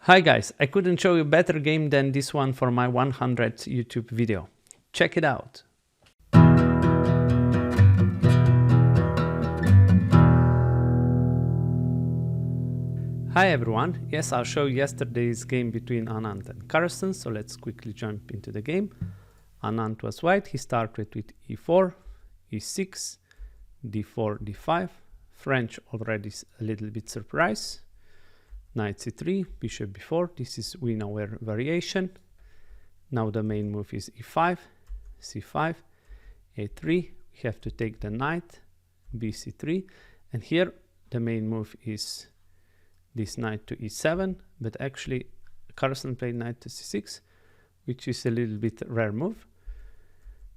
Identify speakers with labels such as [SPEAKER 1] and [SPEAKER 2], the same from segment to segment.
[SPEAKER 1] Hi guys, I couldn't show you a better game than this one for my 100th YouTube video. Check it out. Hi everyone, yes, I'll show yesterday's game between Anand and Carlsen, so let's quickly jump into the game. Anand was white, he started with e4, e6, d4, d5, French already a little bit surprised. Knight c3, bishop b4, this is win-aware variation. Now the main move is e5, c5, a3, we have to take the knight, bc3, and here the main move is this knight to e7, but actually Carlsen played knight to c6, which is a little bit rare move.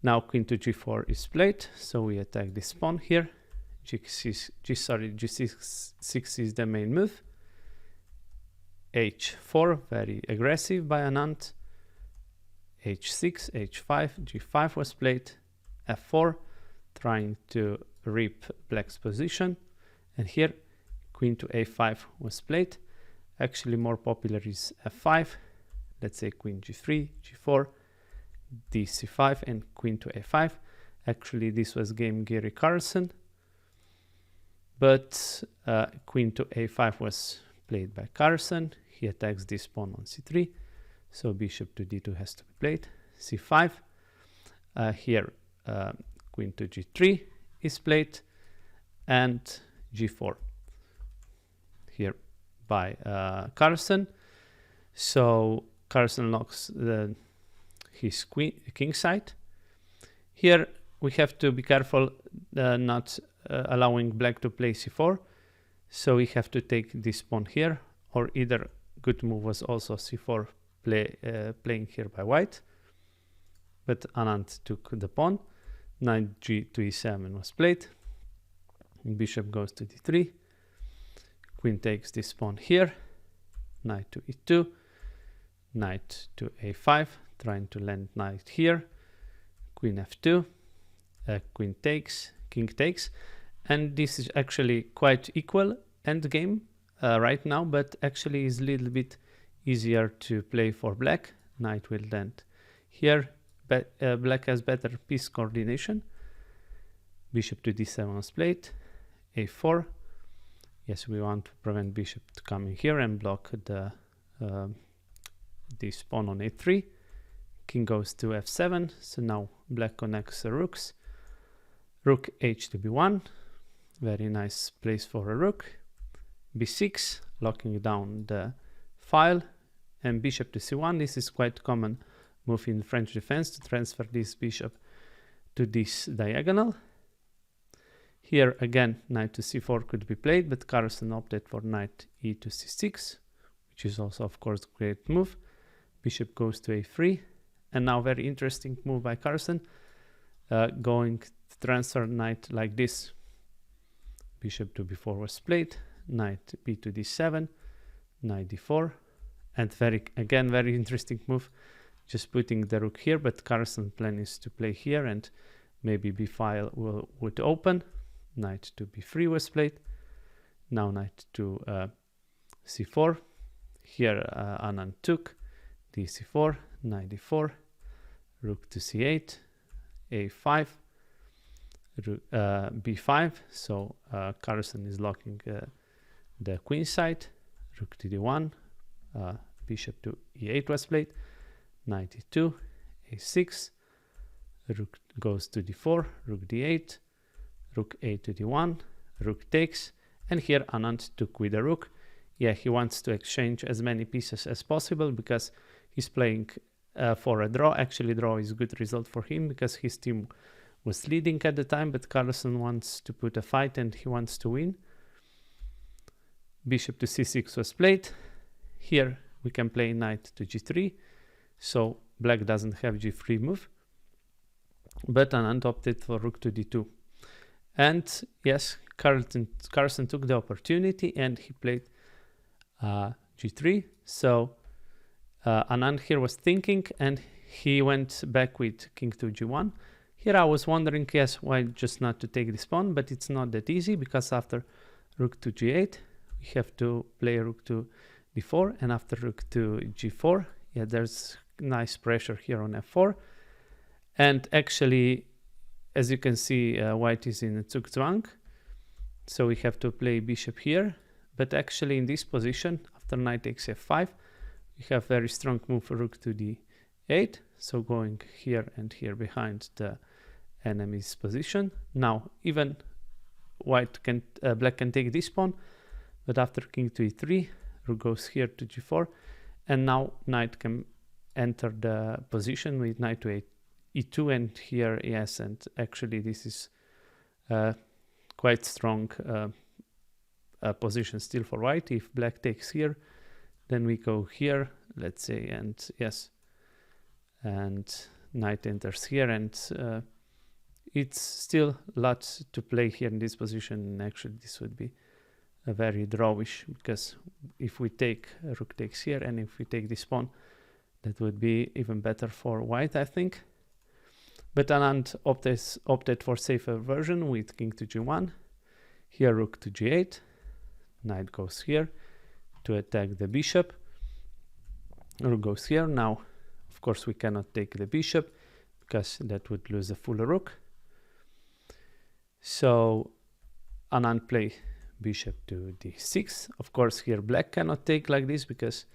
[SPEAKER 1] Now queen to g4 is played, so we attack this pawn here. g6 is the main move. h4, very aggressive by Anand. h6, h5, g5 was played. f4, trying to rip black's position. And here, queen to a5 was played. Actually, more popular is f5. Let's say queen g3, g4, dc5, and queen to a5. Actually, this was game Gary Carlsen. But queen to a5 was played by Carlsen. He attacks this pawn on c3, so bishop to d2 has to be played. c5, here queen to g3 is played, and g4 here by Carlsen. So Carlsen locks his king side. Here we have to be careful not allowing black to play c4. So we have to take this pawn here, or either good move was also c4 playing here by white. But Anand took the pawn. Knight g to e7 was played. Bishop goes to d3. Queen takes this pawn here. Knight to e2. Knight to a5, trying to land knight here. Queen f2. Queen takes, king takes. And this is actually quite equal endgame right now, but actually is a little bit easier to play for black. Knight will land here. Black has better piece coordination. Bishop to d7 was played. a4. Yes, we want to prevent bishop to come in here and block the this pawn on a3. King goes to f7. So now black connects the rooks. Rook h to b1. Very nice place for a rook. b6, locking down the file, and bishop to c1. This is quite common move in French defense, to transfer this bishop to this diagonal. Here again, knight to c4 could be played, but Carlsen opted for knight e to c6, which is also of course a great move. Bishop goes to a3, and now very interesting move by Carlsen, going to transfer knight like this. Bishop to b4 was played, knight b to d7, knight d4, and very interesting move, just putting the rook here, but Carlsen's plan is to play here, and maybe b file would open. Knight to b3 was played. Now knight to c4. Here Anand took d4, knight d4, rook to c8, a5, b5, so Carlsen is locking the queen side. Rook to d1, bishop to e8 was played, knight e2, a6, rook goes to d4, rook d8, rook a to d1, rook takes, and here Anand took with the rook. Yeah, he wants to exchange as many pieces as possible because he's playing for a draw. Actually, draw is a good result for him because his team was leading at the time, but Carlsen wants to put a fight and he wants to win. Bishop to c6 was played. Here we can play knight to g3, so black doesn't have g3 move, but Anand opted for rook to d2. And yes, Carlsen took the opportunity and he played g3. So Anand here was thinking, and he went back with king to g1. Here I was wondering, yes, why just not to take this pawn, but it's not that easy because after rook to g8, we have to play rook to d4, and after rook to g4, yeah, there's nice pressure here on f4. And actually, as you can see, white is in a Zugzwang, so we have to play bishop here. But actually in this position, after knight takes f5, we have very strong move for rook to d8, so going here and here behind the enemy's position. Now even black can take this pawn, but after king to e3, rook goes here to g4, and now knight can enter the position with knight to e2, and here, yes, and actually this is quite strong position still for white. If black takes here, then we go here, let's say, and yes, and knight enters here, and it's still lots to play here in this position. And actually this would be a very drawish, because if we take rook takes here, and if we take this pawn, that would be even better for white, I think. But Anand opted for safer version with king to g1, here rook to g8, knight goes here to attack the bishop, rook goes here. Now of course we cannot take the bishop because that would lose the full rook, so Anand play bishop to d6. Of course here black cannot take like this, because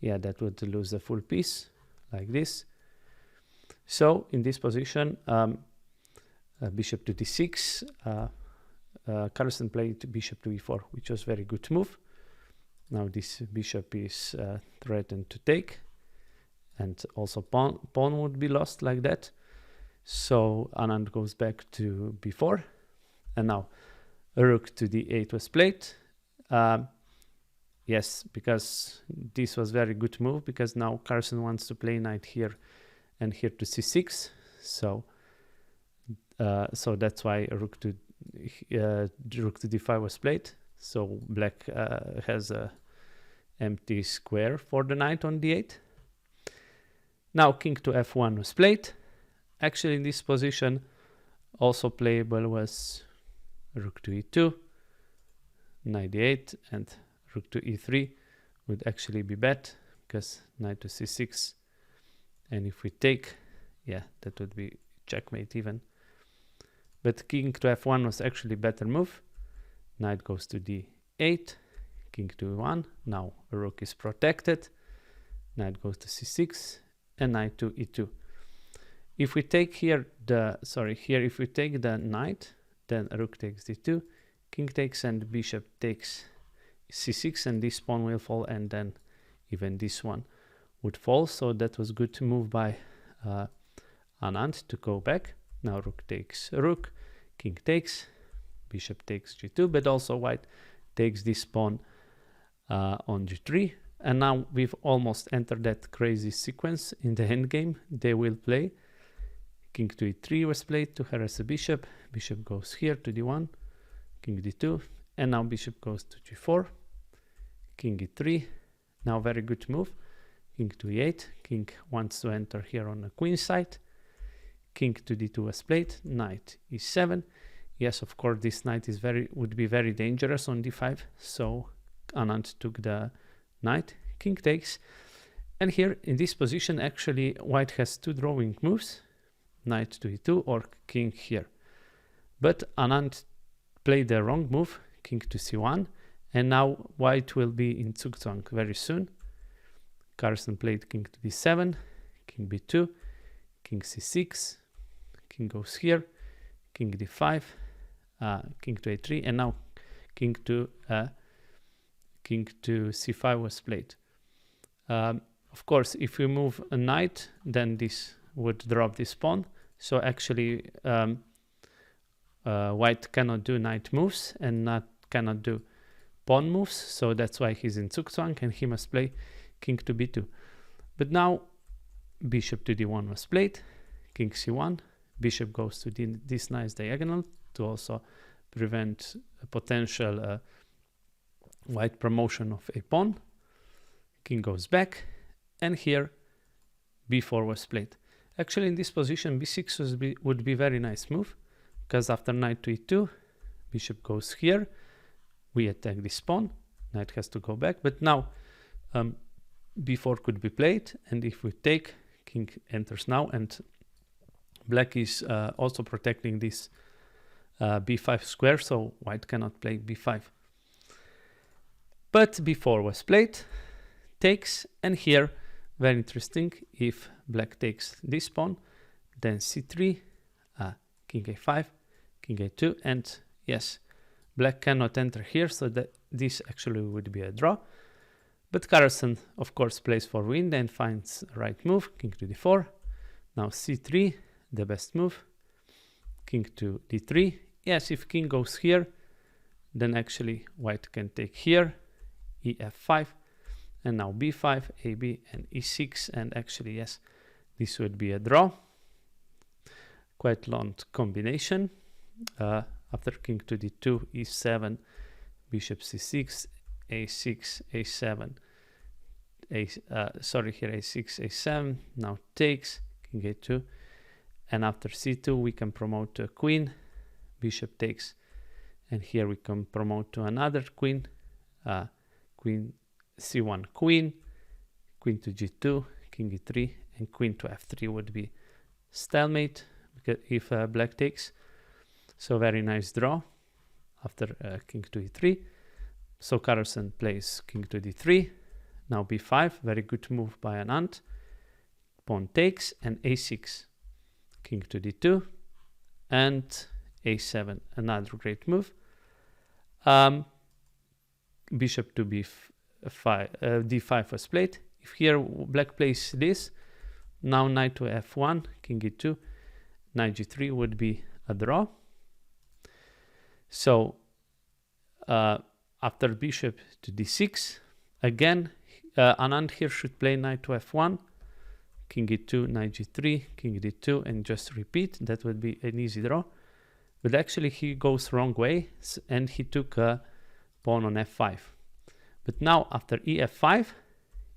[SPEAKER 1] yeah, that would lose the full piece like this. So in this position, bishop to d6, Carlsen played bishop to e4, which was very good move. Now this bishop is threatened to take, and also pawn would be lost like that. So Anand goes back to b4, and now rook to d8 was played. Yes, because this was very good move, because now Carlsen wants to play knight here and here to c6, so that's why rook to d5 was played. So black has a empty square for the knight on d8. Now king to f1 was played. Actually in this position also playable was rook to e2, knight d8, and rook to e3 would actually be bad, because knight to c6, and if we take, yeah, that would be checkmate even. But king to f1 was actually better move. Knight goes to d8, king to e1. Now rook is protected. Knight goes to c6, and knight to e2. If we take here if we take the knight, then rook takes d2, king takes, and bishop takes c6, and this pawn will fall, and then even this one would fall. So that was good to move by Anand to go back. Now rook takes rook, king takes, bishop takes g2, but also white takes this pawn on g3. And now we've almost entered that crazy sequence in the endgame. They will play king to e3 was played to harass the bishop. Bishop goes here to d1, king d2, and now bishop goes to g4, king e3. Now very good move, king to e8. King wants to enter here on the queen side. King to d2 was played, knight e7. Yes, of course this knight is would be very dangerous on d5, so Anand took the knight, king takes. And here in this position actually white has two drawing moves, knight to e2 or king here. But Anand played the wrong move, king to c1, and now white will be in Zugzwang very soon. Carlsen played king to d7, king b2, king c6, king goes here, king d5, king to a3, and now king to c5 was played. Of course, if we move a knight, then this would drop this pawn. So actually, white cannot do knight moves and cannot do pawn moves. So that's why he's in Zugzwang, and he must play king to b2. But now bishop to d1 was played, king c1, bishop goes to this nice diagonal to also prevent a potential white promotion of a pawn. King goes back, and here b4 was played. Actually in this position b6 would be very nice move, because after knight to e2, bishop goes here, we attack this pawn, knight has to go back. But now b4 could be played, and if we take, king enters now, and black is also protecting this b5 square, so white cannot play b5. But b4 was played, takes, and here, very interesting, if black takes this pawn, then c3, king a5, king a2, and yes, black cannot enter here, so that this actually would be a draw. But Carlsen, of course, plays for win and finds the right move, king to d4. Now c3, the best move, king to d3. Yes, if king goes here, then actually white can take here, ef5, and now b5, ab, and e6, and actually, yes, this would be a draw. Quite long combination. After king to d2, e7, bishop c6, a6, a7, here a6, a7, now takes, king a2, and after c2 we can promote to a queen, bishop takes, and here we can promote to another queen, queen c1, queen to g2, king e3, and queen to f3 would be stalemate because if black takes. So very nice draw after king to e3. So Carlsen plays king to d3, now b5, very good move by Anand, pawn takes, and a6, king to d2, and a7, another great move. Bishop to d5 was played. If here black plays this, now knight to f1, king e2, knight g3 would be a draw. So after bishop to d6, again, Anand here should play knight to f1, king e2, knight g3, king d2, and just repeat. That would be an easy draw. But actually he goes wrong way, and he took a pawn on f5. But now after ef5,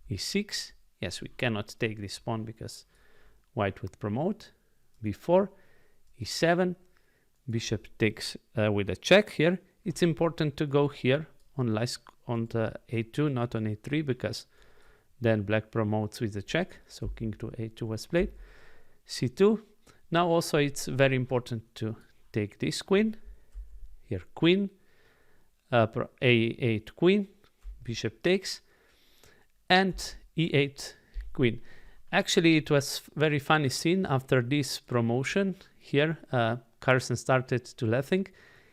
[SPEAKER 1] e6, yes, we cannot take this pawn because white would promote, b4, e7, bishop takes with a check here. It's important to go here on the a2, not on a3, because then black promotes with the check. So king to a2 was played. c2. Now also it's very important to take this queen. Here queen, a8 queen, bishop takes, and e8 queen. Actually, it was very funny scene after this promotion. Here, Carlsen started to laughing.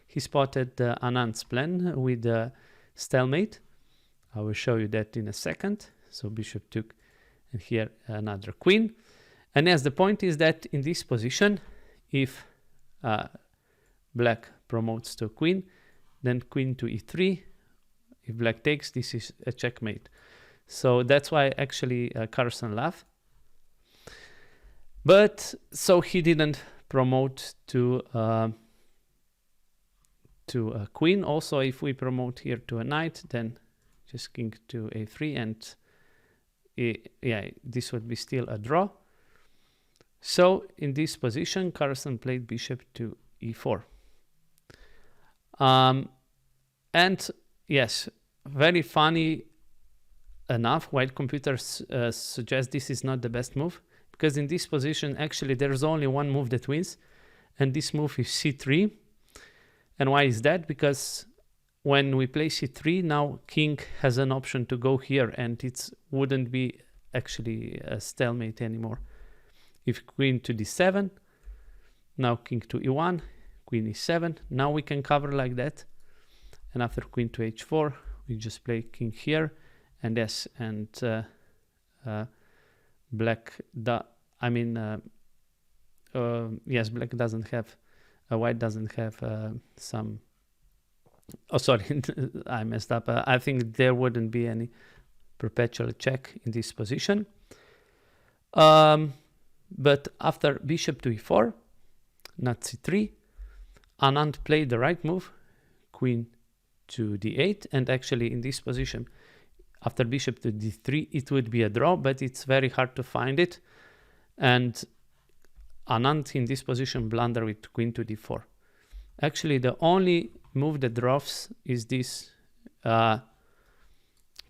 [SPEAKER 1] He spotted Anand's plan with the stalemate. I will show you that in a second. So bishop took, and here another queen. And yes, the point is that in this position, if black promotes to queen, then queen to e3. If black takes, this is a checkmate. So that's why actually Carlsen laughed. But so he didn't promote to a queen. Also, if we promote here to a knight, then just king to a3, and this would be still a draw. So in this position, Carlsen played bishop to e4. And yes, very funny enough, white computers suggest this is not the best move, because in this position, actually, there's only one move that wins, and this move is c3. And why is that? Because when we play c3, now king has an option to go here, and it wouldn't be actually a stalemate anymore. If queen to d7, now king to e1, queen e7, now we can cover like that. And after queen to h4, we just play king here, and yes, and black, yes, black doesn't have, white doesn't have some, oh sorry, I messed up. I think there wouldn't be any perpetual check in this position. But after bishop to e4, not c3, Anand played the right move, queen to d8, and actually in this position, after bishop to d3, it would be a draw, but it's very hard to find it. And Anand in this position blunder with queen to d4. Actually, the only move that draws is this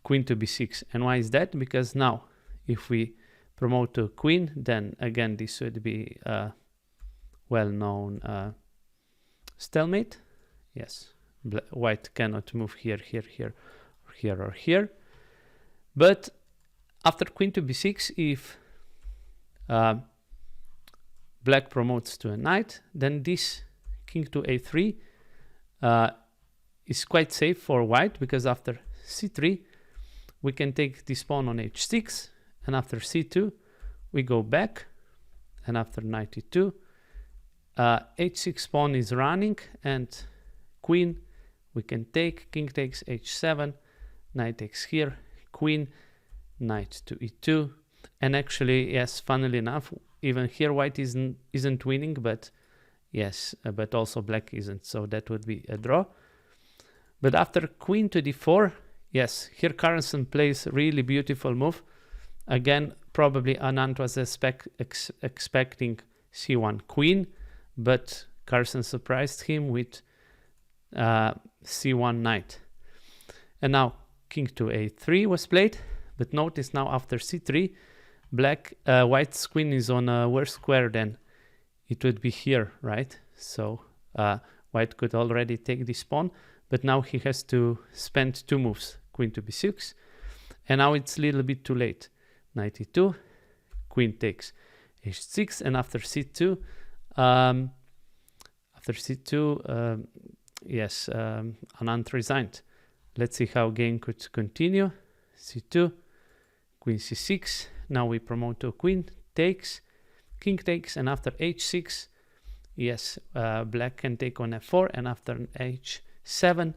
[SPEAKER 1] queen to b6. And why is that? Because now if we promote to queen, then again this would be a well-known stalemate. Yes, white cannot move here, here, here, or here, or here. But after queen to b6, if black promotes to a knight, then this king to a3 is quite safe for white, because after c3 we can take this pawn on h6, and after c2 we go back, and after knight e2 h6 pawn is running, and queen we can take, king takes h7, knight takes here, queen, knight to e2, and actually, yes, funnily enough, even here white isn't winning, but yes, but also black isn't, so that would be a draw. But after queen to d4, yes, here Carlsen plays really beautiful move. Again, probably Anand was expecting c1 queen, but Carlsen surprised him with c1 knight. And now king to a3 was played, but notice now after c3, white's queen is on a worse square than it would be here, right? So white could already take this pawn, but now he has to spend 2 moves, queen to b6, and now it's a little bit too late. Knight e2, queen takes h6, and after c2, yes, Anand resigned. Let's see how game could continue. c2, queen c6, now we promote to queen, takes, king takes, and after h6, yes, black can take on f4, and after h7,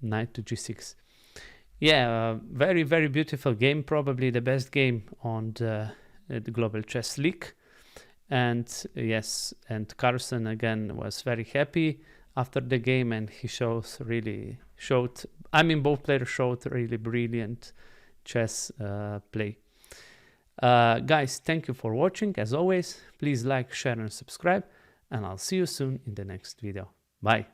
[SPEAKER 1] knight to g6. Yeah, very, very beautiful game, probably the best game on the Global Chess League. And yes, and Carlsen again was very happy after the game, and he both players showed really brilliant chess play. Guys, thank you for watching. As always, please like, share and subscribe, and I'll see you soon in the next video. Bye.